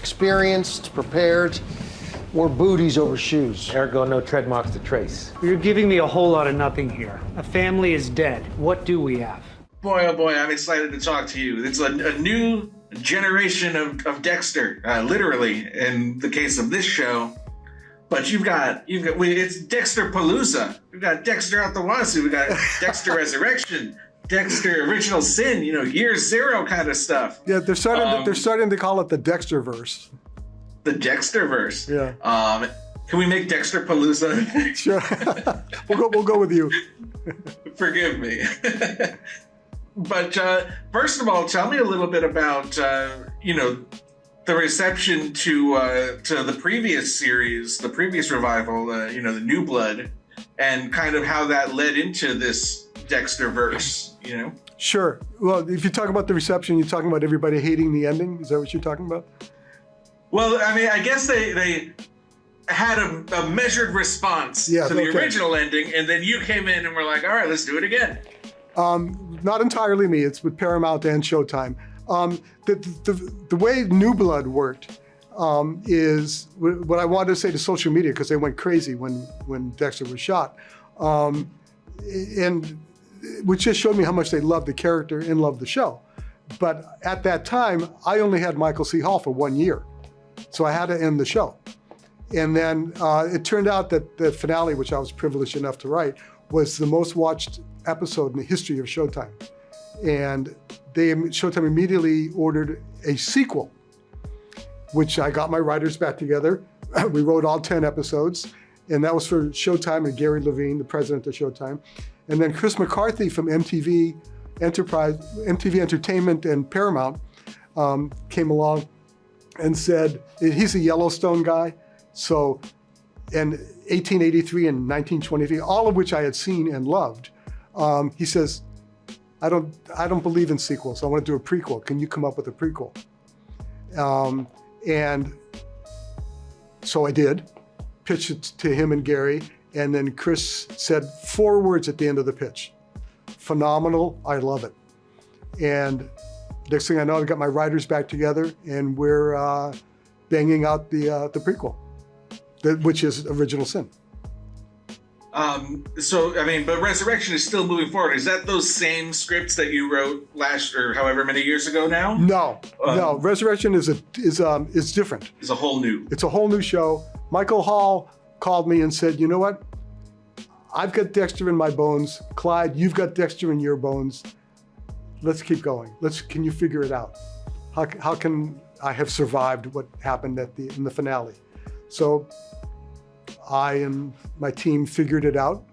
experienced, prepared, wore booties over shoes. Ergo, no tread marks to trace. You're giving me a whole lot of nothing here. A family is dead. What do we have? Boy, oh boy, I'm excited to talk to you. It's a new generation of Dexter, literally, in the case of this show. But it's Dexter Palooza. We've got Dexter out the wazoo. We got Dexter Resurrection, Dexter Original Sin. Year zero kind of stuff. Yeah, they're starting to call it the Dexterverse. The Dexterverse. Yeah. Can we make Dexter Palooza? Sure. We'll go with you. Forgive me. But first of all, tell me a little bit about the reception to the previous series, the previous revival, the New Blood, and kind of how that led into this Dexterverse. Sure. Well, if you talk about the reception, you're talking about everybody hating the ending. Is that what you're talking about? Well, I mean, I guess they had a measured response to the original ending, and then you came in and were like, all right, let's do it again. Not entirely me. It's with Paramount and Showtime. The way New Blood worked is what I wanted to say to social media, because they went crazy when Dexter was shot, and which just showed me how much they loved the character and loved the show. But at that time, I only had Michael C. Hall for 1 year, so I had to end the show. And then it turned out that the finale, which I was privileged enough to write, was the most watched episode in the history of Showtime. And Showtime immediately ordered a sequel, which I got my writers back together. We wrote all 10 episodes, and that was for Showtime and Gary Levine, the president of Showtime. And then Chris McCarthy from MTV Entertainment and Paramount came along and said, he's a Yellowstone guy, so, and 1883 and 1923, all of which I had seen and loved. He says, I don't believe in sequels. I want to do a prequel. Can you come up with a prequel? And so I did, pitched it to him and Gary, and then Chris said 4 words at the end of the pitch. Phenomenal, I love it. And next thing I know, I got my writers back together, and we're banging out the prequel, which is Original Sin. But Resurrection is still moving forward. Is that those same scripts that you wrote last, or however many years ago now? No. Resurrection is different. It's a whole new show. Michael Hall called me and said, you know what? I've got Dexter in my bones. Clyde, you've got Dexter in your bones. Let's keep going. Can you figure it out? How can I have survived what happened in the finale? So I and my team figured it out,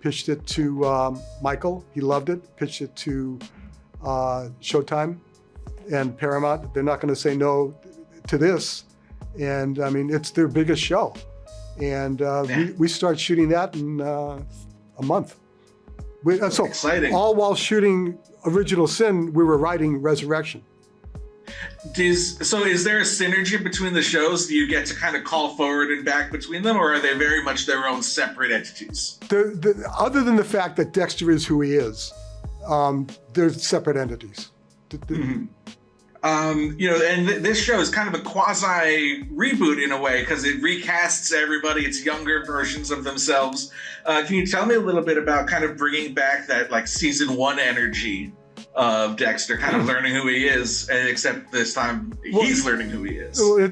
pitched it to Michael. He loved it. Pitched it to Showtime and Paramount. They're not going to say no to this. And I mean, it's their biggest show. And we start shooting that in a month. So exciting. All while shooting Original Sin, we were writing Resurrection. Is there a synergy between the shows? Do you get to kind of call forward and back between them, or are they very much their own separate entities? Other than the fact that Dexter is who he is, they're separate entities. Mm-hmm. And this show is kind of a quasi reboot in a way, because it recasts everybody. It's younger versions of themselves. Can you tell me a little bit about kind of bringing back that like season 1 energy of Dexter, kind of learning who he is, except this time he's learning who he is? Well,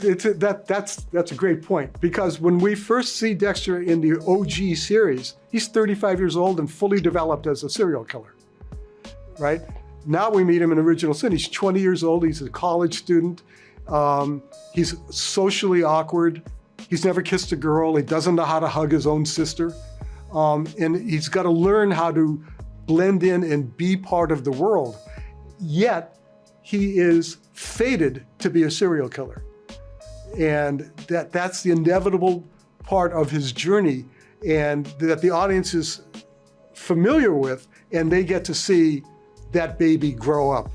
that's a great point, because when we first see Dexter in the OG series, he's 35 years old and fully developed as a serial killer, right? Now we meet him in Original Sin. He's 20 years old. He's a college student. He's socially awkward. He's never kissed a girl. He doesn't know how to hug his own sister. And he's got to learn how to blend in and be part of the world. Yet he is fated to be a serial killer. And that's the inevitable part of his journey, and that the audience is familiar with, and they get to see that baby grow up.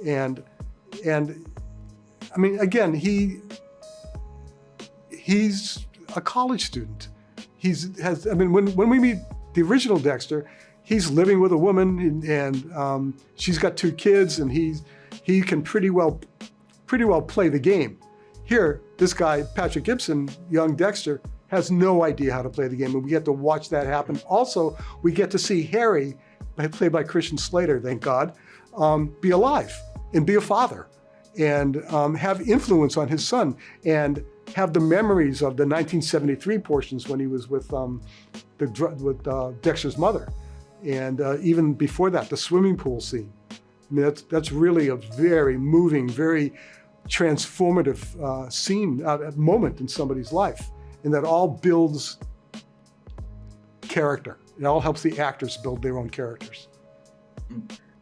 And I mean, again, he's a college student. When we meet the original Dexter, he's living with a woman, and she's got 2 kids, and he can pretty well play the game. Here, this guy, Patrick Gibson, young Dexter, has no idea how to play the game, and we get to watch that happen. Also, we get to see Harry, played by Christian Slater, thank God, be alive and be a father and have influence on his son and have the memories of the 1973 portions when he was with Dexter's mother. And even before that, the swimming pool scene. I mean, that's really a very moving, very transformative scene, moment in somebody's life. And that all builds character. It all helps the actors build their own characters.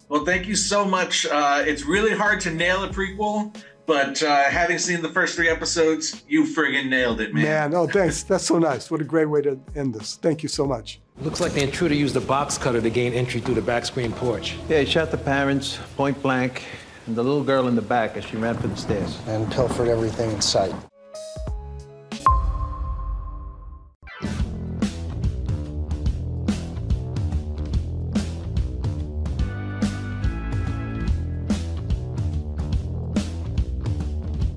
Well, thank you so much. It's really hard to nail a prequel, but having seen the first 3 episodes, you friggin' nailed it, man. Oh, thanks. That's so nice. What a great way to end this. Thank you so much. Looks like the intruder used a box cutter to gain entry through the back screen porch. Yeah, he shot the parents point blank and the little girl in the back as she ran for the stairs. And pilfered everything in sight.